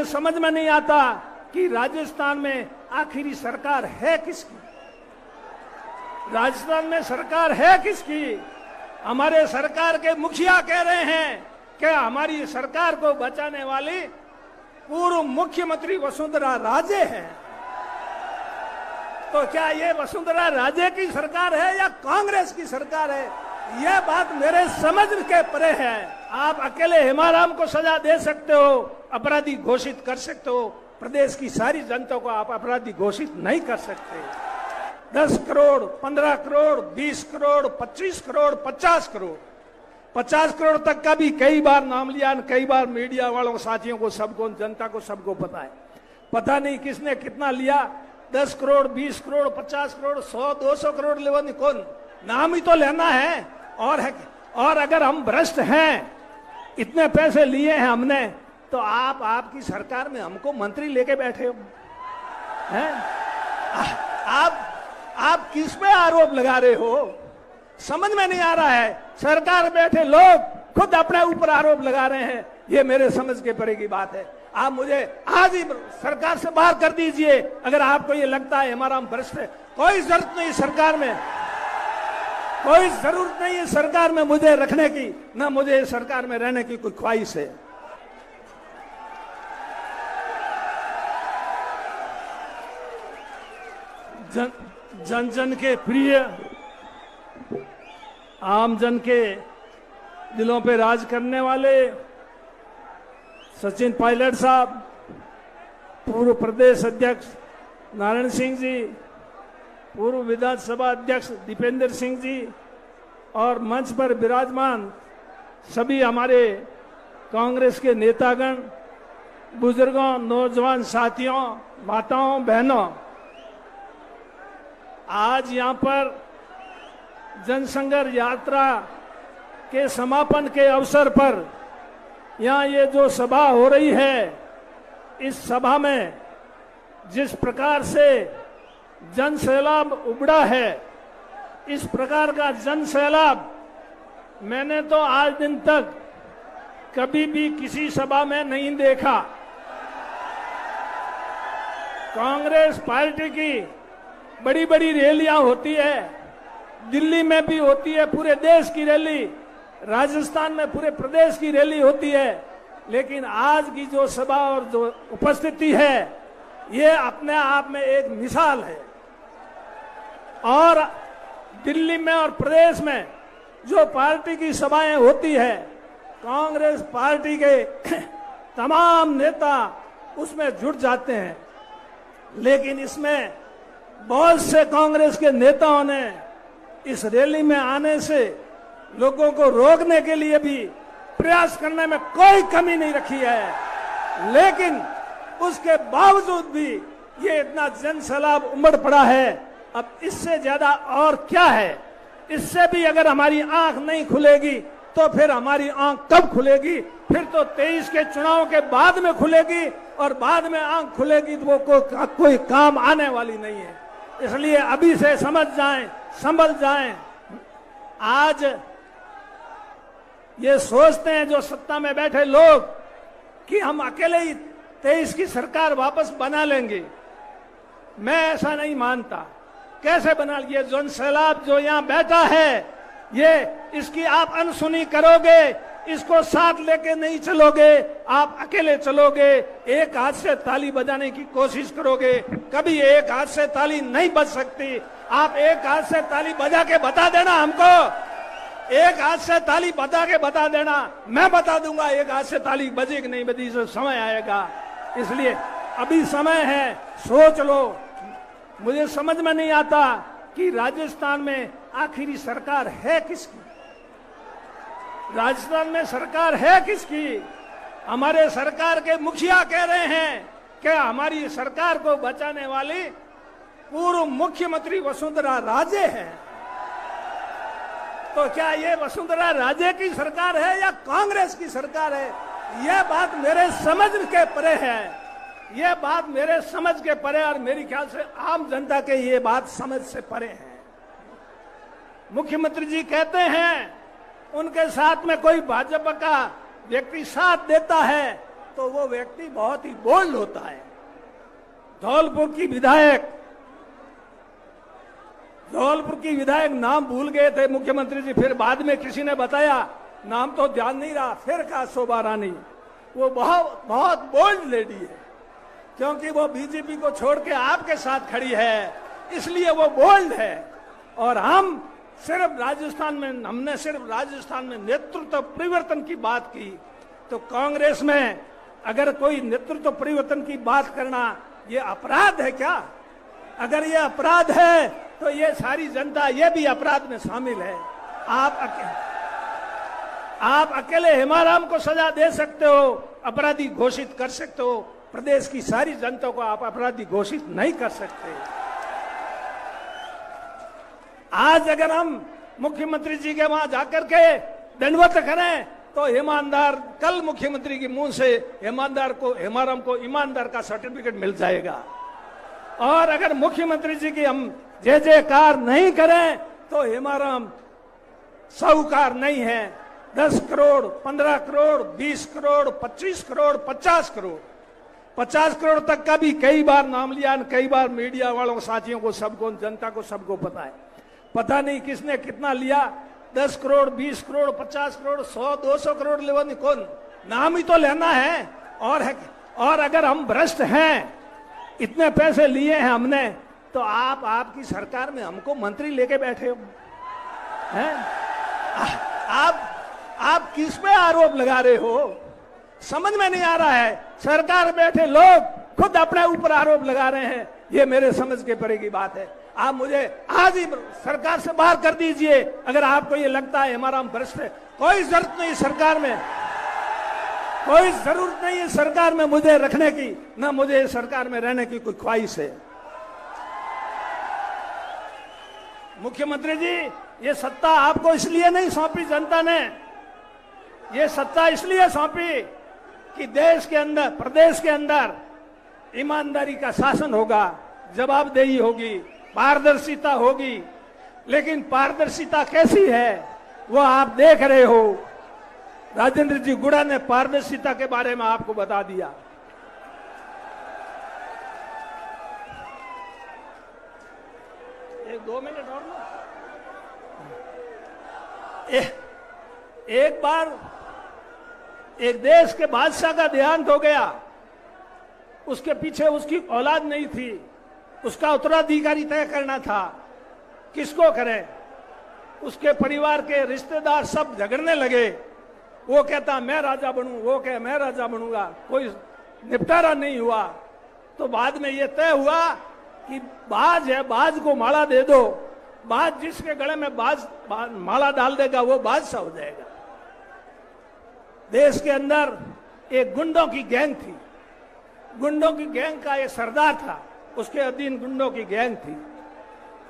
मुझे समझ में नहीं आता कि राजस्थान में आखिरी सरकार है किसकी। राजस्थान में सरकार है किसकी। हमारे सरकार के मुखिया कह रहे हैं कि हमारी सरकार को बचाने वाली पूर्व मुख्यमंत्री वसुंधरा राजे हैं। तो क्या ये वसुंधरा राजे की सरकार है या कांग्रेस की सरकार है, यह बात मेरे समझ के परे है। आप अकेले हेमाराम को सजा दे सकते हो, अपराधी घोषित कर सकते हो, प्रदेश की सारी जनता को आप अपराधी घोषित नहीं कर सकते। 10 करोड़, 15 करोड़, 20 करोड़, 25 करोड़, 50 करोड़, 50 करोड़ तक का भी कई बार नाम लिया, कई बार मीडिया वालों साथियों को, सबको, जनता को, सबको पता है। पता नहीं किसने कितना लिया, 10 करोड़, 20 करोड़, 50 करोड़, 100, 200 करोड़ लेवल कौन, नाम ही तो लेना है। और अगर हम भ्रष्ट हैं, इतने पैसे लिए हैं हमने, तो आपकी सरकार में हमको मंत्री लेके बैठे हो हैं। आप किस पे आरोप लगा रहे हो, समझ में नहीं आ रहा है। सरकार बैठे लोग खुद अपने ऊपर आरोप लगा रहे हैं, ये मेरे समझ के परे की बात है। आप मुझे आज ही सरकार से बाहर कर दीजिए अगर आपको ये लगता है हमारा हम भ्रष्ट है। कोई जरूरत नहीं सरकार में, कोई जरूरत नहीं है सरकार में मुझे रखने की, ना मुझे सरकार में रहने की कोई ख्वाहिश है। जन जन के प्रिय, आम जन के दिलों पे राज करने वाले सचिन पायलट साहब, पूर्व प्रदेश अध्यक्ष नारायण सिंह जी, पूर्व विधानसभा अध्यक्ष दीपेंद्र सिंह जी और मंच पर विराजमान सभी हमारे कांग्रेस के नेतागण, बुजुर्गों, नौजवान साथियों, माताओं, बहनों, आज यहाँ पर जनसंघर्ष यात्रा के समापन के अवसर पर यहाँ ये जो सभा हो रही है, इस सभा में जिस प्रकार से जन सैलाब उमड़ा है, इस प्रकार का जन सैलाब मैंने तो आज दिन तक कभी भी किसी सभा में नहीं देखा। कांग्रेस पार्टी की बड़ी बड़ी रैलियां होती है, दिल्ली में भी होती है, पूरे देश की रैली, राजस्थान में पूरे प्रदेश की रैली होती है, लेकिन आज की जो सभा और जो उपस्थिति है, ये अपने आप में एक मिसाल है। और दिल्ली में और प्रदेश में जो पार्टी की सभाएं होती है, कांग्रेस पार्टी के तमाम नेता उसमें जुट जाते हैं, लेकिन इसमें बहुत से कांग्रेस के नेताओं ने इस रैली में आने से लोगों को रोकने के लिए भी प्रयास करने में कोई कमी नहीं रखी है, लेकिन उसके बावजूद भी ये इतना जनसैलाब उमड़ पड़ा है। अब इससे ज्यादा और क्या है, इससे भी अगर हमारी आंख नहीं खुलेगी तो फिर हमारी आंख कब खुलेगी? फिर तो 23 के चुनाव के बाद में खुलेगी, और बाद में आंख खुलेगी तो वो कोई काम आने वाली नहीं है। इसलिए अभी से समझ जाएं, संभल जाएं। आज ये सोचते हैं जो सत्ता में बैठे लोग कि हम अकेले ही 23 की सरकार वापस बना लेंगे। मैं ऐसा नहीं मानता। कैसे बना लिए? जन सैलाब जो यहाँ बैठा है, ये इसकी आप अनसुनी करोगे, इसको साथ लेके नहीं चलोगे, आप अकेले चलोगे, एक हाथ से ताली बजाने की कोशिश करोगे, कभी एक हाथ से ताली नहीं बज सकती। आप एक हाथ से ताली बजा के बता देना हमको, एक हाथ से ताली बजा के बता देना, मैं बता दूंगा एक हाथ से ताली बजी कि नहीं बजी, से समय आएगा। इसलिए अभी समय है, सोच लो। मुझे समझ में नहीं आता कि राजस्थान में आखिरी सरकार है किसकी। राजस्थान में सरकार है किसकी? हमारे सरकार के मुखिया कह रहे हैं कि हमारी सरकार को बचाने वाली पूर्व मुख्यमंत्री वसुंधरा राजे हैं। तो क्या ये वसुंधरा राजे की सरकार है या कांग्रेस की सरकार है? यह बात मेरे समझ के परे है, यह बात मेरे समझ के परे, और मेरी ख्याल से आम जनता के ये बात समझ से परे है। मुख्यमंत्री जी कहते हैं उनके साथ में कोई भाजपा का व्यक्ति साथ देता है, तो वो व्यक्ति बहुत ही बोल्ड होता है। धौलपुर की विधायक नाम भूल गए थे मुख्यमंत्री जी, फिर बाद में किसी ने बताया, नाम तो ध्यान नहीं रहा, फिर कहा शोभा रानी। वो बहुत बोल्ड लेडी है, क्योंकि वो बीजेपी को छोड़ के आपके साथ खड़ी है, इसलिए वो बोल्ड है। और हमने सिर्फ राजस्थान में नेतृत्व परिवर्तन की बात की, तो कांग्रेस में अगर कोई नेतृत्व परिवर्तन की बात करना ये अपराध है क्या? अगर ये अपराध है तो ये सारी जनता ये भी अपराध में शामिल है। आप अकेले हेमाराम को सजा दे सकते हो, अपराधी घोषित कर सकते हो, प्रदेश की सारी जनता को आप अपराधी घोषित नहीं कर सकते। आज अगर हम मुख्यमंत्री जी के वहां जाकर के दंडवत करें तो ईमानदार, कल मुख्यमंत्री के मुंह से हेमाराम को ईमानदार का सर्टिफिकेट मिल जाएगा। और अगर मुख्यमंत्री जी की हम जय जयकार नहीं करें तो हेमाराम साहूकार नहीं है। 10 करोड़, 15 करोड़, 20 करोड़, 25 करोड़, 50 करोड़, 50 करोड़ तक का भी कई बार नाम लिया, कई बार मीडिया वालों साथियों को, सबको, जनता को, सबको पता है। पता नहीं किसने कितना लिया, 10 करोड़, 20 करोड़, 50 करोड़, 100, 200 करोड़ लेवनी, कौन नाम ही तो लेना है। और अगर हम भ्रष्ट हैं, इतने पैसे लिए हैं हमने, तो आपकी सरकार में हमको मंत्री लेके बैठे हो हैं? आप किस पे आरोप लगा रहे हो, समझ में नहीं आ रहा है। सरकार बैठे लोग खुद अपने ऊपर आरोप लगा रहे हैं, ये मेरे समझ के परे की बात है। आप मुझे आज ही सरकार से बाहर कर दीजिए अगर आपको ये लगता है हमारा हम भ्रष्ट है। कोई जरूरत नहीं सरकार में, कोई जरूरत नहीं है सरकार में मुझे रखने की, ना मुझे सरकार में रहने की कोई ख्वाहिश है। मुख्यमंत्री जी, ये सत्ता आपको इसलिए नहीं सौंपी जनता ने, ये सत्ता इसलिए सौंपी कि देश के अंदर, प्रदेश के अंदर ईमानदारी का शासन होगा, जवाबदेही होगी, पारदर्शिता होगी। लेकिन पारदर्शिता कैसी है वो आप देख रहे हो। राजेंद्र जी गुड़ा ने पारदर्शिता के बारे में आपको बता दिया। एक 2 मिनट और ना। एक बार एक देश के बादशाह का देहांत हो गया, उसके पीछे उसकी औलाद नहीं थी, उसका उत्तराधिकारी तय करना था, किसको करें। उसके परिवार के रिश्तेदार सब झगड़ने लगे, वो कहता मैं राजा बनूं, वो कहे मैं राजा बनूंगा, कोई निपटारा नहीं हुआ। तो बाद में ये तय हुआ कि बाज है, बाज को माला दे दो, बाज जिसके गले में माला डाल देगा वो बादशाह हो जाएगा। देश के अंदर एक गुंडों की गैंग थी, गुंडों की गैंग का एक सरदार था, उसके अधीन गुंडों की गैंग थी।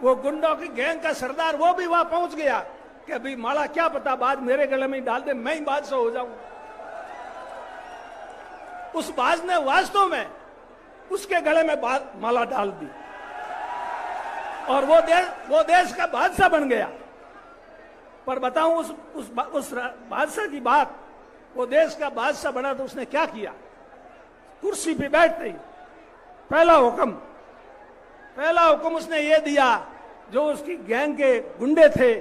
वो गुंडों की गैंग का सरदार वो भी वहां पहुंच गया कि अभी माला क्या पता बाज मेरे गले में डाल दे, मैं ही बादशाह हो जाऊं। उस बाज ने वास्तव में उसके गले में माला डाल दी और वो देश का बादशाह बन गया। पर बताऊं उस बादशाह की बात, वो देश का बादशाह बना तो उसने क्या किया। कुर्सी पे बैठते ही पहला हुक्म उसने ये दिया, जो उसकी गैंग के गुंडे थे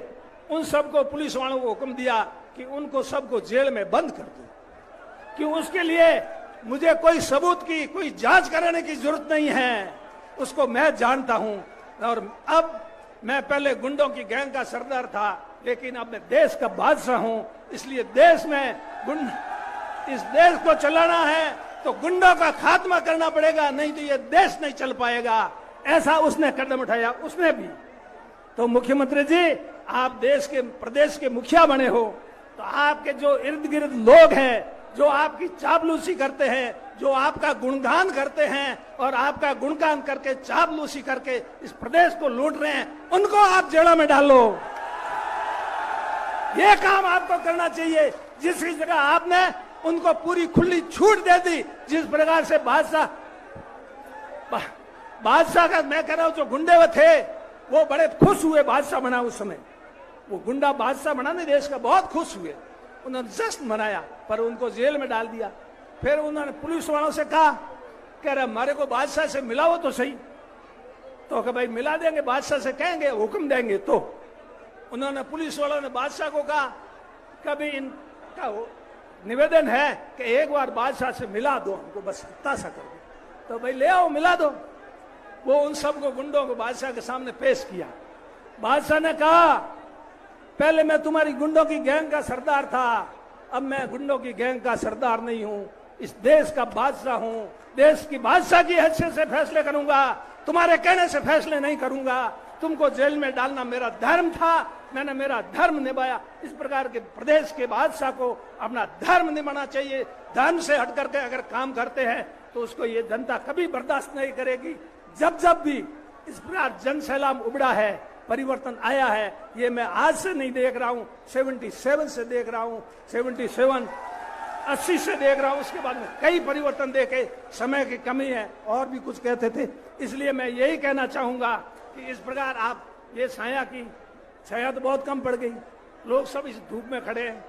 उन सबको, पुलिस वालों को हुक्म दिया कि उनको सबको जेल में बंद कर दो, कि उसके लिए मुझे कोई सबूत की, कोई जांच कराने की जरूरत नहीं है, उसको मैं जानता हूं। और अब मैं पहले गुंडों की गैंग का सरदार था, लेकिन अब मैं देश का बादशाह हूं, इसलिए देश में इस देश को चलाना है तो गुंडों का खात्मा करना पड़ेगा, नहीं तो ये देश नहीं चल पाएगा। ऐसा उसने कदम उठाया, उसने भी। तो मुख्यमंत्री जी, आप प्रदेश के मुखिया बने हो, तो आपके जो इर्द गिर्द लोग हैं, जो आपकी चापलूसी करते हैं, जो आपका गुणगान करते हैं और आपका गुणगान करके चापलूसी करके इस प्रदेश को लूट रहे हैं, उनको आप जेलों में डालो। ये काम आपको करना चाहिए। जिस जगह आपने उनको पूरी खुली छूट दे दी, जिस प्रकार से बादशाह का, मैं कह रहा हूं जो गुंडे वो थे वो बड़े खुश हुए बादशाह बना। उस समय वो गुंडा बादशाह बना नहीं देश का, बहुत खुश हुए, उन्होंने जश्न मनाया, पर उनको जेल में डाल दिया। फिर उन्होंने पुलिस वालों से कहा, कह रहे हमारे को बादशाह से मिलाओ तो सही। तो कहा भाई मिला देंगे, बादशाह से कहेंगे, हुक्म देंगे। तो उन्होंने पुलिस वालों ने बादशाह को कहा, कभी इनका निवेदन है कि एक बार बादशाह से मिला दो हमको, बस इतना सा कर दो। तो भाई ले आओ, मिला दो। वो उन सबको गुंडों को बादशाह के सामने पेश किया। बादशाह ने कहा, पहले मैं तुम्हारी गुंडों की गैंग का सरदार था, अब मैं गुंडों की गैंग का सरदार नहीं हूं, इस देश का बादशाह हूं। देश की बादशाह की हैसियत से फैसले करूंगा, तुम्हारे कहने से फैसले नहीं करूंगा। तुमको जेल में डालना मेरा धर्म था, मैंने मेरा धर्म निभाया। इस प्रकार के प्रदेश के बादशाह को अपना धर्म निभाना चाहिए। धर्म से हट करके अगर काम करते हैं तो उसको ये जनता कभी बर्दाश्त नहीं करेगी। जब जब भी इस प्रकार जन सैलाब उबड़ा है, परिवर्तन आया है, ये मैं आज से नहीं देख रहा हूं, 77 से देख रहा हूं, 77 80 से देख रहा हूं। उसके बाद में कई परिवर्तन देखे, समय की कमी है। और भी कुछ कहते थे, इसलिए मैं यही कहना चाहूंगा कि इस प्रकार आप ये छाया तो बहुत कम पड़ गई, लोग सब इस धूप में खड़े हैं,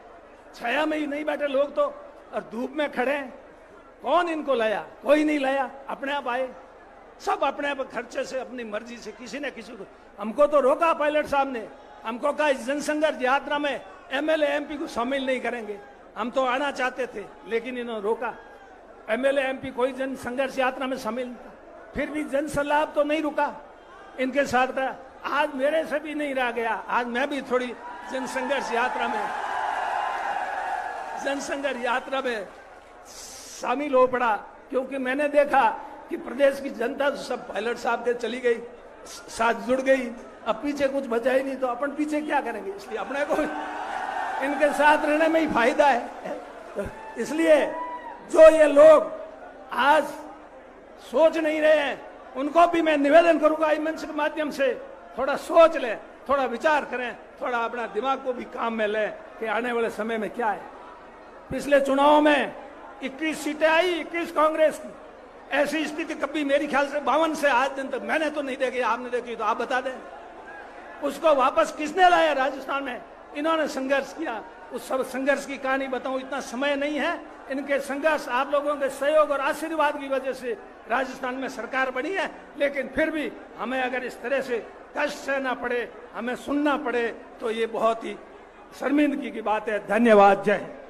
छाया में ही नहीं बैठे लोग तो, और धूप में खड़े हैं। कौन इनको लाया? कोई नहीं लाया, अपने आप आए, सब अपने आप खर्चे से, अपनी मर्जी से, किसी ने किसी को। हमको तो रोका पायलट साहब ने, हमको कहा इस जनसंघर्ष यात्रा में एमएलए एमपी को शामिल नहीं करेंगे। हम तो आना चाहते थे, लेकिन इन्होंने रोका। एमएलए एमपी कोई जनसंघर्ष यात्रा में शामिल नहीं था। फिर भी जन सैलाब तो नहीं रुका, इनके साथ रहा। आज मेरे से भी नहीं रह गया, आज मैं भी थोड़ी जनसंघर्ष यात्रा में शामिल हो पड़ा, क्योंकि मैंने देखा कि प्रदेश की जनता तो सब पायलट साहब के चली गई, साथ जुड़ गई। अब पीछे कुछ बचा ही नहीं, तो अपन पीछे क्या करेंगे? इसलिए अपने को इनके साथ रहने में ही फायदा है। तो इसलिए जो ये लोग आज सोच नहीं रहे हैं, उनको भी मैं निवेदन करूंगा इस मंच के माध्यम से, थोड़ा सोच लें, थोड़ा विचार करें, थोड़ा अपना दिमाग को भी काम में लें कि आने वाले समय में क्या है। पिछले चुनाव में 21 सीटें आई, 21 कांग्रेस की। ऐसी स्थिति कभी मेरी ख्याल से 52 से आज दिन तक मैंने तो नहीं देखी, आपने देखी तो आप बता दें। उसको वापस किसने लाया? राजस्थान में इन्होंने संघर्ष किया। उस सब संघर्ष की कहानी बताऊं, इतना समय नहीं है। इनके संघर्ष, आप लोगों के सहयोग और आशीर्वाद की वजह से राजस्थान में सरकार बनी है। लेकिन फिर भी हमें अगर इस तरह से कष्ट सहना पड़े, हमें सुनना पड़े, तो ये बहुत ही शर्मिंदगी की बात है। धन्यवाद। जय हिंद।